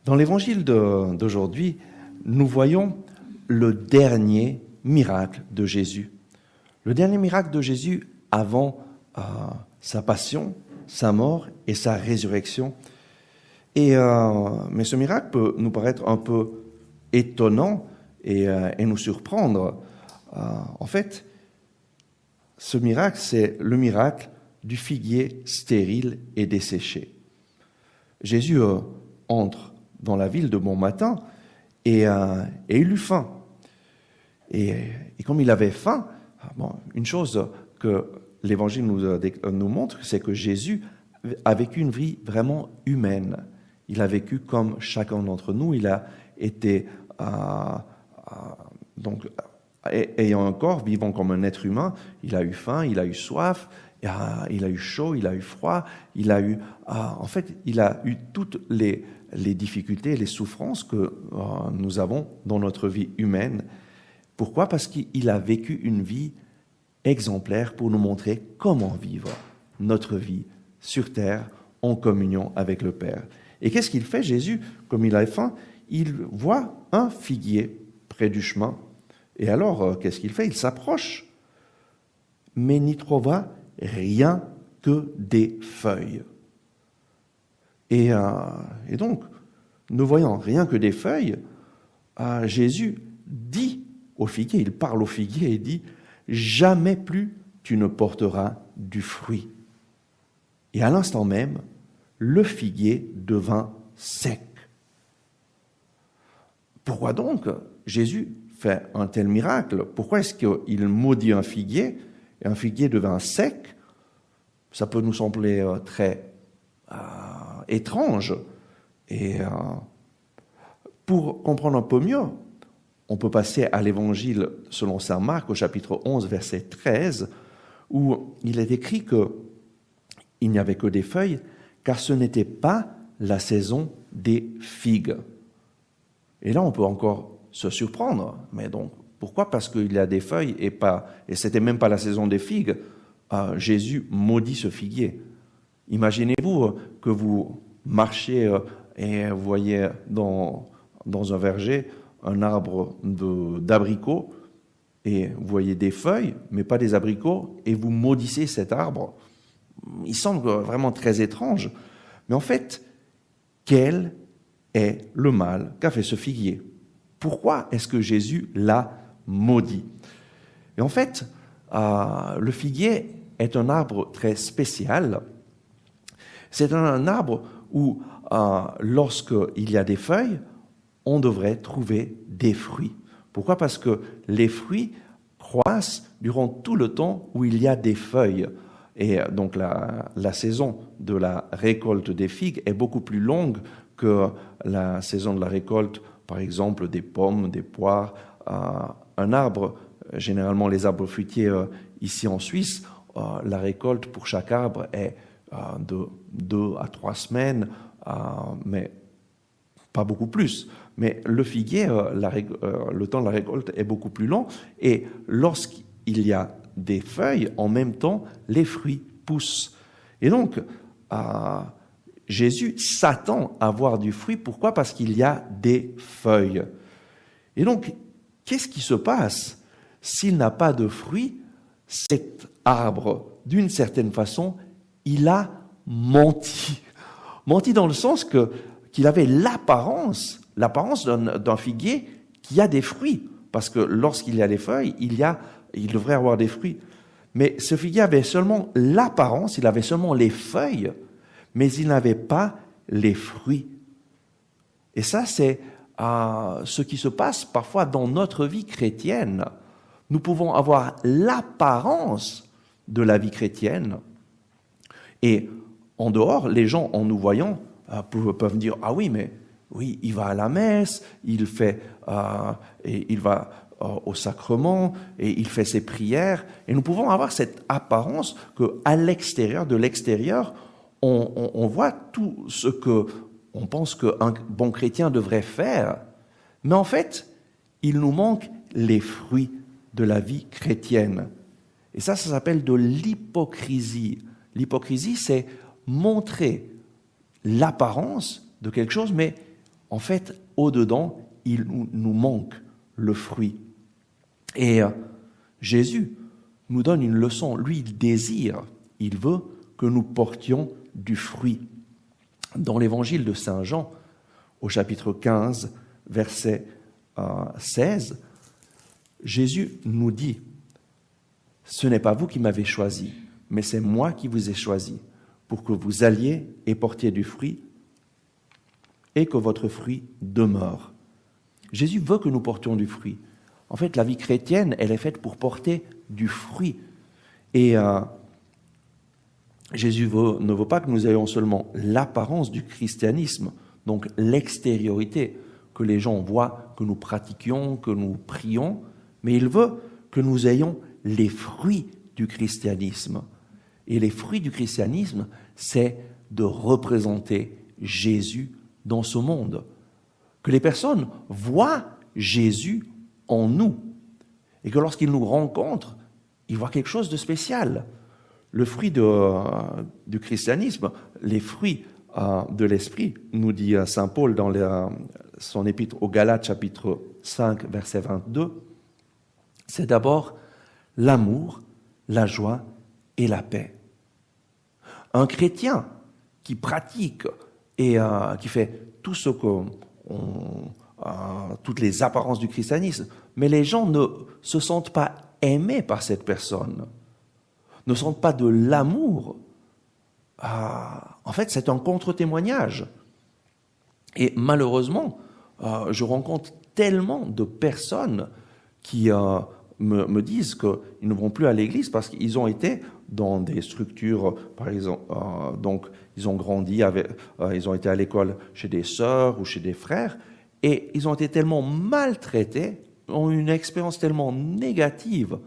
Dans l'évangile d'aujourd'hui, nous voyons le dernier miracle de Jésus. Le dernier miracle de Jésus avant sa passion, sa mort et sa résurrection. Mais ce miracle peut nous paraître un peu étonnant et nous surprendre. En fait, ce miracle, c'est le miracle du figuier stérile et desséché. Jésus entre dans la ville de bon matin et il eut faim. Et comme il avait faim, une chose que l'Évangile nous montre, c'est que Jésus a vécu une vie vraiment humaine. Il a vécu comme chacun d'entre nous. Il a été donc ayant un corps, vivant comme un être humain. Il a eu faim, il a eu soif, il a eu chaud, il a eu froid. Il a eu toutes les difficultés, les souffrances que nous avons dans notre vie humaine. Pourquoi? Parce qu'il a vécu une vie exemplaire pour nous montrer comment vivre notre vie sur terre en communion avec le Père. Et qu'est-ce qu'il fait, Jésus? Comme il a faim, il voit un figuier près du chemin. Et alors, qu'est-ce qu'il fait? Il s'approche, mais n'y trouva rien que des feuilles. Et donc, ne voyant rien que des feuilles, Jésus dit au figuier, il parle au figuier et dit « Jamais plus tu ne porteras du fruit. » Et à l'instant même, le figuier devint sec. Pourquoi donc Jésus fait un tel miracle? Pourquoi est-ce qu'il maudit un figuier et un figuier devint sec? Ça peut nous sembler très étrange. Et pour comprendre un peu mieux, on peut passer à l'Évangile selon saint Marc au chapitre 11, verset 13, où il est écrit qu'il n'y avait que des feuilles, car ce n'était pas la saison des figues. Et là, on peut encore se surprendre. Mais donc, pourquoi? Parce qu'il y a des feuilles et c'était même pas la saison des figues. Jésus maudit ce figuier. Imaginez-vous que vous marchez et vous voyez dans un verger un arbre d'abricots et vous voyez des feuilles, mais pas des abricots, et vous maudissez cet arbre. Il semble vraiment très étrange. Mais en fait, quel est le mal qu'a fait ce figuier? Pourquoi est-ce que Jésus l'a maudit? Et en fait, le figuier est un arbre très spécial. C'est un arbre où, lorsqu'il y a des feuilles, on devrait trouver des fruits. Pourquoi? Parce que les fruits croissent durant tout le temps où il y a des feuilles. Et donc la saison de la récolte des figues est beaucoup plus longue que la saison de la récolte, par exemple, des pommes, des poires. Un arbre, généralement les arbres fruitiers ici en Suisse, la récolte pour chaque arbre est de 2 à 3 semaines, mais pas beaucoup plus. Mais le figuier, le temps de la récolte est beaucoup plus long. Et lorsqu'il y a des feuilles, en même temps, les fruits poussent. Et donc, Jésus s'attend à voir du fruit. Pourquoi? Parce qu'il y a des feuilles. Et donc, qu'est-ce qui se passe s'il n'a pas de fruits? Cet arbre, d'une certaine façon, il a menti. Menti dans le sens qu'il avait l'apparence d'un figuier qui a des fruits. Parce que lorsqu'il y a des feuilles, il devrait avoir des fruits. Mais ce figuier avait seulement l'apparence, il avait seulement les feuilles, mais il n'avait pas les fruits. Et ça, c'est ce qui se passe parfois dans notre vie chrétienne. Nous pouvons avoir l'apparence de la vie chrétienne. Et en dehors, les gens, en nous voyant, peuvent dire « Ah oui, mais oui, il va à la messe, il va au sacrement et il fait ses prières. » Et nous pouvons avoir cette apparence qu'à l'extérieur, de l'extérieur, on voit tout ce qu'on pense qu'un bon chrétien devrait faire. Mais en fait, il nous manque les fruits de la vie chrétienne. Et ça s'appelle de l'hypocrisie. L'hypocrisie, c'est montrer l'apparence de quelque chose, mais en fait, au-dedans, il nous manque le fruit. Et Jésus nous donne une leçon. Lui, il désire, il veut que nous portions du fruit. Dans l'évangile de Saint Jean, au chapitre 15, verset 16, Jésus nous dit « Ce n'est pas vous qui m'avez choisi, mais c'est moi qui vous ai choisi, pour que vous alliez et portiez du fruit, et que votre fruit demeure. » Jésus veut que nous portions du fruit. En fait, la vie chrétienne, elle est faite pour porter du fruit. Et Jésus ne veut pas que nous ayons seulement l'apparence du christianisme, donc l'extériorité, que les gens voient, que nous pratiquions, que nous prions, mais il veut que nous ayons les fruits du christianisme. Et les fruits du christianisme, c'est de représenter Jésus dans ce monde. Que les personnes voient Jésus en nous. Et que lorsqu'ils nous rencontrent, ils voient quelque chose de spécial. Le fruit du christianisme, les fruits de l'esprit, nous dit saint Paul dans son épître aux Galates, chapitre 5, verset 22, c'est d'abord l'amour, la joie et la paix. Un chrétien qui pratique et qui fait tout ce toutes les apparences du christianisme, mais les gens ne se sentent pas aimés par cette personne, ne sentent pas de l'amour. En fait, c'est un contre-témoignage. Et malheureusement, je rencontre tellement de personnes qui me disent qu'ils ne vont plus à l'église parce qu'ils ont été dans des structures, par exemple, donc ils ont grandi, ils ont été à l'école chez des sœurs ou chez des frères, et ils ont été tellement maltraités, ont eu une expérience tellement négative,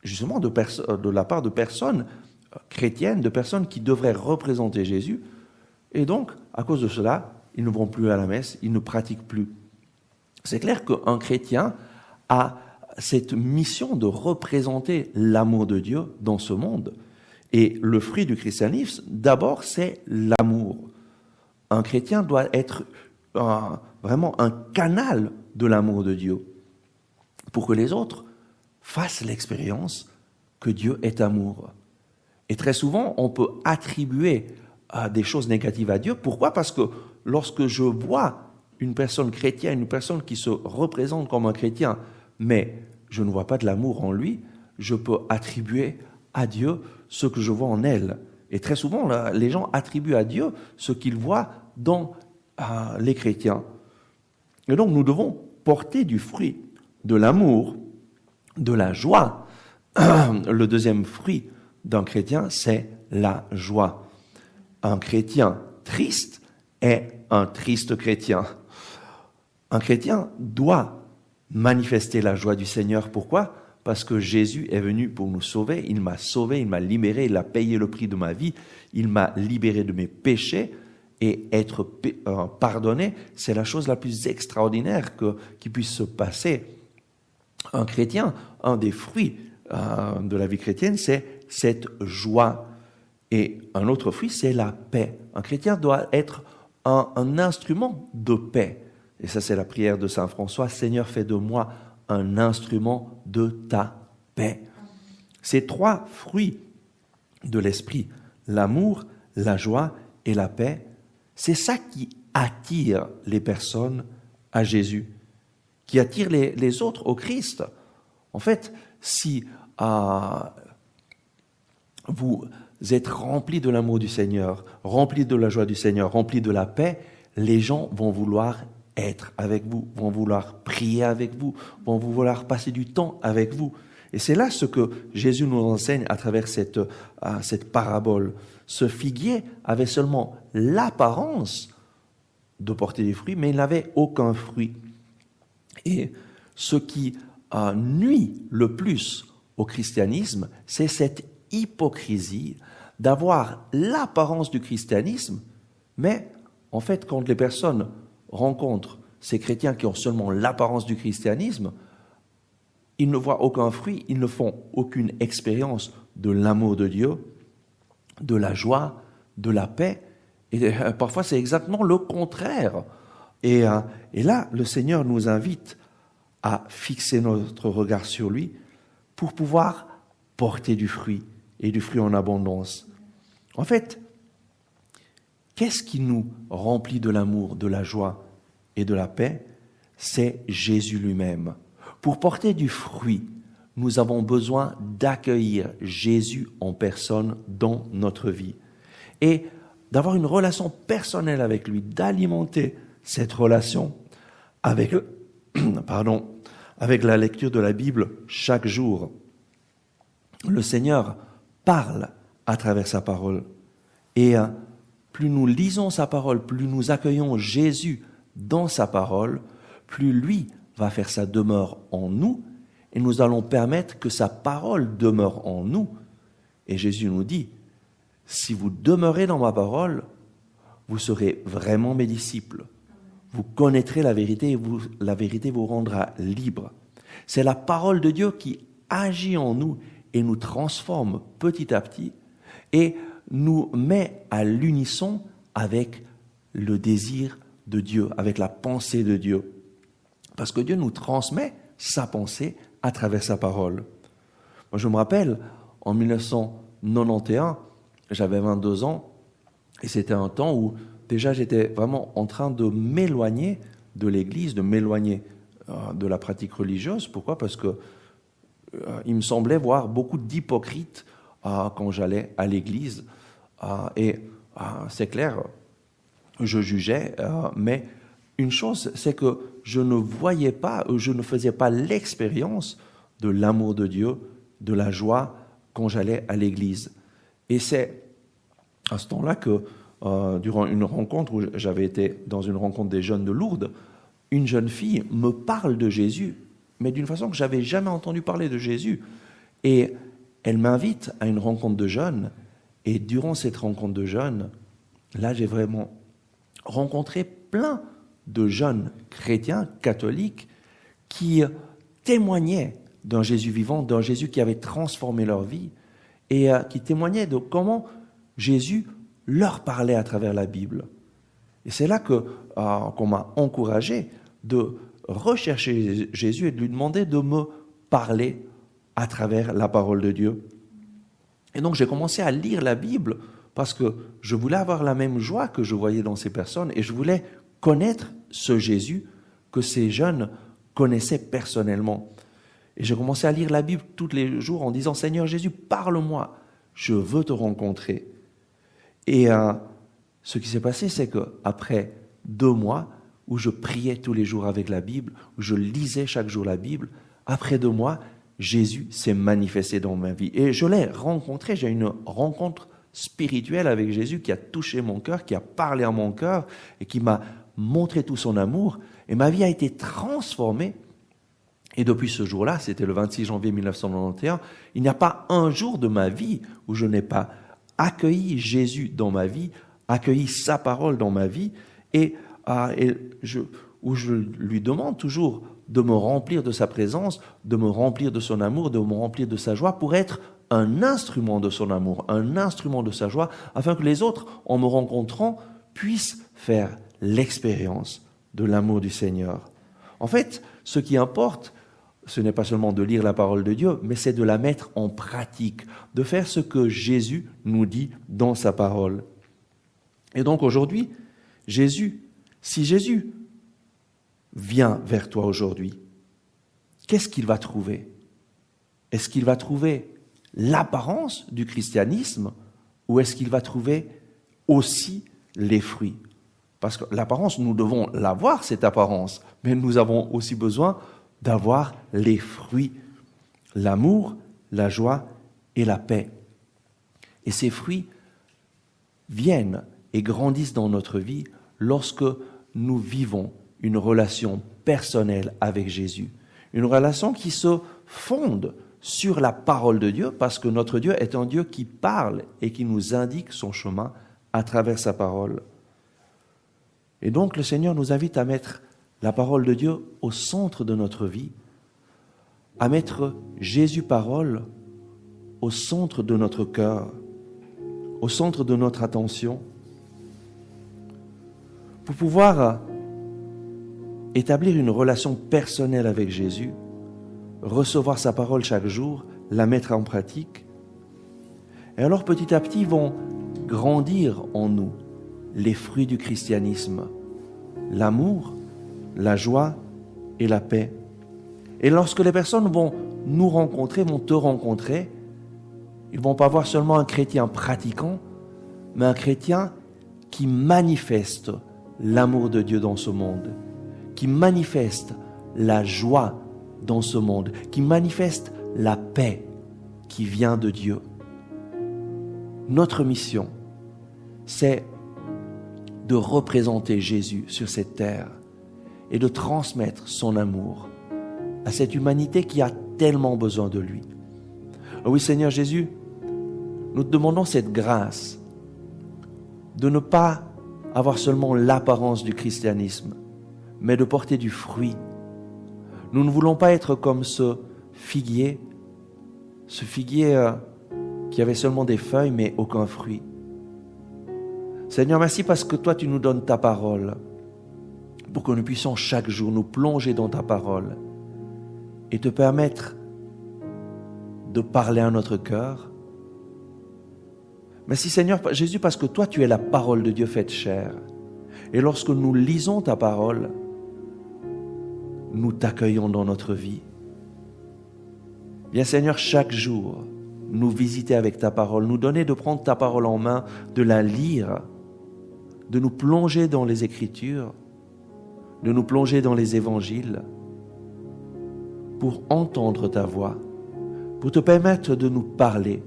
justement de la part de personnes chrétiennes, de personnes qui devraient représenter Jésus, et donc, à cause de cela, ils ne vont plus à la messe, ils ne pratiquent plus. C'est clair qu'un chrétien a cette mission de représenter l'amour de Dieu dans ce monde. Et le fruit du christianisme, d'abord, c'est l'amour. Un chrétien doit être vraiment un canal de l'amour de Dieu pour que les autres fassent l'expérience que Dieu est amour. Et très souvent, on peut attribuer des choses négatives à Dieu. Pourquoi? Parce que lorsque je vois une personne chrétienne, une personne qui se représente comme un chrétien, mais je ne vois pas de l'amour en lui, je peux attribuer à Dieu ce que je vois en elle. Et très souvent, les gens attribuent à Dieu ce qu'ils voient dans les chrétiens. Et donc, nous devons porter du fruit, de l'amour, de la joie. Le deuxième fruit d'un chrétien, c'est la joie. Un chrétien triste est un triste chrétien. Un chrétien doit manifester la joie du Seigneur. Pourquoi? Parce que Jésus est venu pour nous sauver. Il m'a sauvé, il m'a libéré, il a payé le prix de ma vie. Il m'a libéré de mes péchés. Et être pardonné, c'est la chose la plus extraordinaire qui puisse se passer. Un chrétien, un des fruits de la vie chrétienne, c'est cette joie. Et un autre fruit, c'est la paix. Un chrétien doit être un instrument de paix. Et ça, c'est la prière de saint François. « Seigneur, fais de moi un instrument de ta paix. » Ces trois fruits de l'esprit, l'amour, la joie et la paix, c'est ça qui attire les personnes à Jésus, qui attire les autres au Christ. En fait, si vous êtes remplis de l'amour du Seigneur, remplis de la joie du Seigneur, remplis de la paix, les gens vont vouloir être avec vous, vont vouloir prier avec vous, vont vouloir passer du temps avec vous. Et c'est là ce que Jésus nous enseigne à travers cette parabole. Ce figuier avait seulement l'apparence de porter des fruits, mais il n'avait aucun fruit. Et ce qui nuit le plus au christianisme, c'est cette hypocrisie d'avoir l'apparence du christianisme, mais en fait, quand les personnes rencontrent ces chrétiens qui ont seulement l'apparence du christianisme, ils ne voient aucun fruit, ils ne font aucune expérience de l'amour de Dieu, de la joie, de la paix. Et parfois, c'est exactement le contraire Et là, le Seigneur nous invite à fixer notre regard sur lui pour pouvoir porter du fruit et du fruit en abondance. En fait, qu'est-ce qui nous remplit de l'amour, de la joie et de la paix? C'est Jésus lui-même. Pour porter du fruit, nous avons besoin d'accueillir Jésus en personne dans notre vie et d'avoir une relation personnelle avec lui, d'alimenter cette relation avec, avec la lecture de la Bible chaque jour. Le Seigneur parle à travers sa parole. Et plus nous lisons sa parole, plus nous accueillons Jésus dans sa parole, plus lui va faire sa demeure en nous et nous allons permettre que sa parole demeure en nous. Et Jésus nous dit, si vous demeurez dans ma parole, vous serez vraiment mes disciples. Vous connaîtrez la vérité et la vérité vous rendra libre. C'est la parole de Dieu qui agit en nous et nous transforme petit à petit et nous met à l'unisson avec le désir de Dieu, avec la pensée de Dieu. Parce que Dieu nous transmet sa pensée à travers sa parole. Moi, je me rappelle, en 1991, j'avais 22 ans et c'était un temps où déjà j'étais vraiment en train de m'éloigner de l'Église, de m'éloigner de la pratique religieuse. Pourquoi? Parce que il me semblait voir beaucoup d'hypocrites quand j'allais à l'église. Et c'est clair, je jugeais, mais une chose, c'est que je ne voyais pas, je ne faisais pas l'expérience de l'amour de Dieu, de la joie quand j'allais à l'église. Et c'est à ce temps-là que, durant une rencontre où j'avais été dans une rencontre des jeunes de Lourdes, une jeune fille me parle de Jésus, mais d'une façon que je n'avais jamais entendu parler de Jésus. Et elle m'invite à une rencontre de jeunes. Et durant cette rencontre de jeunes, là, j'ai vraiment rencontré plein de jeunes chrétiens, catholiques, qui témoignaient d'un Jésus vivant, d'un Jésus qui avait transformé leur vie, et qui témoignaient de comment Jésus leur parlait à travers la Bible. Et c'est là qu'on m'a encouragé de rechercher Jésus et de lui demander de me parler à travers la parole de Dieu. Et donc j'ai commencé à lire la Bible parce que je voulais avoir la même joie que je voyais dans ces personnes et je voulais connaître ce Jésus que ces jeunes connaissaient personnellement. Et j'ai commencé à lire la Bible tous les jours en disant « Seigneur Jésus, parle-moi, je veux te rencontrer ». Et ce qui s'est passé, c'est qu'après 2 mois, où je priais tous les jours avec la Bible, où je lisais chaque jour la Bible, après 2 mois, Jésus s'est manifesté dans ma vie. Et je l'ai rencontré, j'ai eu une rencontre spirituelle avec Jésus qui a touché mon cœur, qui a parlé à mon cœur et qui m'a montré tout son amour. Et ma vie a été transformée. Et depuis ce jour-là, c'était le 26 janvier 1991, il n'y a pas un jour de ma vie où je n'ai pas accueilli Jésus dans ma vie, accueilli sa parole dans ma vie, où je lui demande toujours de me remplir de sa présence, de me remplir de son amour, de me remplir de sa joie pour être un instrument de son amour, un instrument de sa joie, afin que les autres, en me rencontrant, puissent faire l'expérience de l'amour du Seigneur. En fait, ce qui importe, ce n'est pas seulement de lire la parole de Dieu, mais c'est de la mettre en pratique, de faire ce que Jésus nous dit dans sa parole. Et donc aujourd'hui, si Jésus vient vers toi aujourd'hui, qu'est-ce qu'il va trouver? Est-ce qu'il va trouver l'apparence du christianisme ou est-ce qu'il va trouver aussi les fruits? Parce que l'apparence, nous devons l'avoir, cette apparence, mais nous avons aussi besoin d'avoir les fruits, l'amour, la joie et la paix. Et ces fruits viennent et grandissent dans notre vie lorsque nous vivons une relation personnelle avec Jésus. Une relation qui se fonde sur la parole de Dieu, parce que notre Dieu est un Dieu qui parle et qui nous indique son chemin à travers sa parole. Et donc le Seigneur nous invite à mettre la parole de Dieu au centre de notre vie, à mettre Jésus parole au centre de notre cœur, au centre de notre attention, pour pouvoir établir une relation personnelle avec Jésus, recevoir sa parole chaque jour, la mettre en pratique. Et alors petit à petit vont grandir en nous les fruits du christianisme, l'amour, la joie et la paix. Et lorsque les personnes vont nous rencontrer, vont te rencontrer, ils ne vont pas voir seulement un chrétien pratiquant, mais un chrétien qui manifeste l'amour de Dieu dans ce monde, qui manifeste la joie dans ce monde, qui manifeste la paix qui vient de Dieu. Notre mission, c'est de représenter Jésus sur cette terre et de transmettre son amour à cette humanité qui a tellement besoin de lui. Oh oui, Seigneur Jésus, nous te demandons cette grâce de ne pas avoir seulement l'apparence du christianisme, mais de porter du fruit. Nous ne voulons pas être comme ce figuier qui avait seulement des feuilles mais aucun fruit. Seigneur, merci parce que toi tu nous donnes ta parole pour que nous puissions chaque jour nous plonger dans ta parole et te permettre de parler à notre cœur. Merci Seigneur Jésus parce que toi tu es la parole de Dieu faite chair. Et lorsque nous lisons ta parole, nous t'accueillons dans notre vie. Viens Seigneur chaque jour nous visiter avec ta parole, nous donner de prendre ta parole en main, de la lire, de nous plonger dans les Écritures, de nous plonger dans les évangiles, pour entendre ta voix, pour te permettre de nous parler.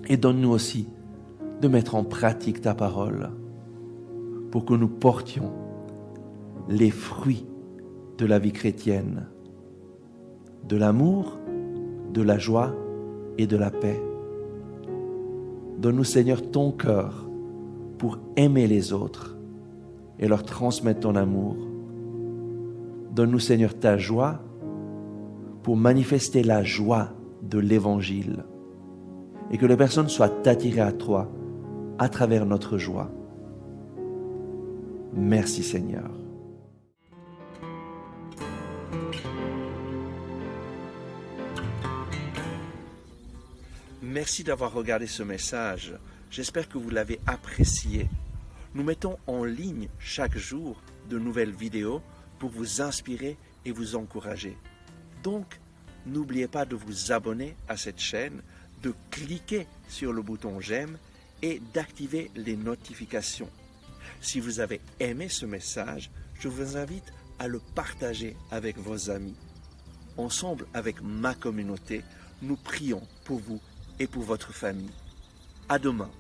Et donne-nous aussi de mettre en pratique ta parole, pour que nous portions les fruits de la vie chrétienne, de l'amour, de la joie et de la paix. Donne-nous, Seigneur, ton cœur pour aimer les autres et leur transmettre ton amour. Donne-nous, Seigneur, ta joie pour manifester la joie de l'Évangile et que les personnes soient attirées à toi à travers notre joie. Merci, Seigneur. Merci d'avoir regardé ce message. J'espère que vous l'avez apprécié. Nous mettons en ligne chaque jour de nouvelles vidéos pour vous inspirer et vous encourager. Donc, n'oubliez pas de vous abonner à cette chaîne, de cliquer sur le bouton j'aime et d'activer les notifications. Si vous avez aimé ce message, je vous invite à le partager avec vos amis. Ensemble, avec ma communauté, nous prions pour vous et pour votre famille. À demain.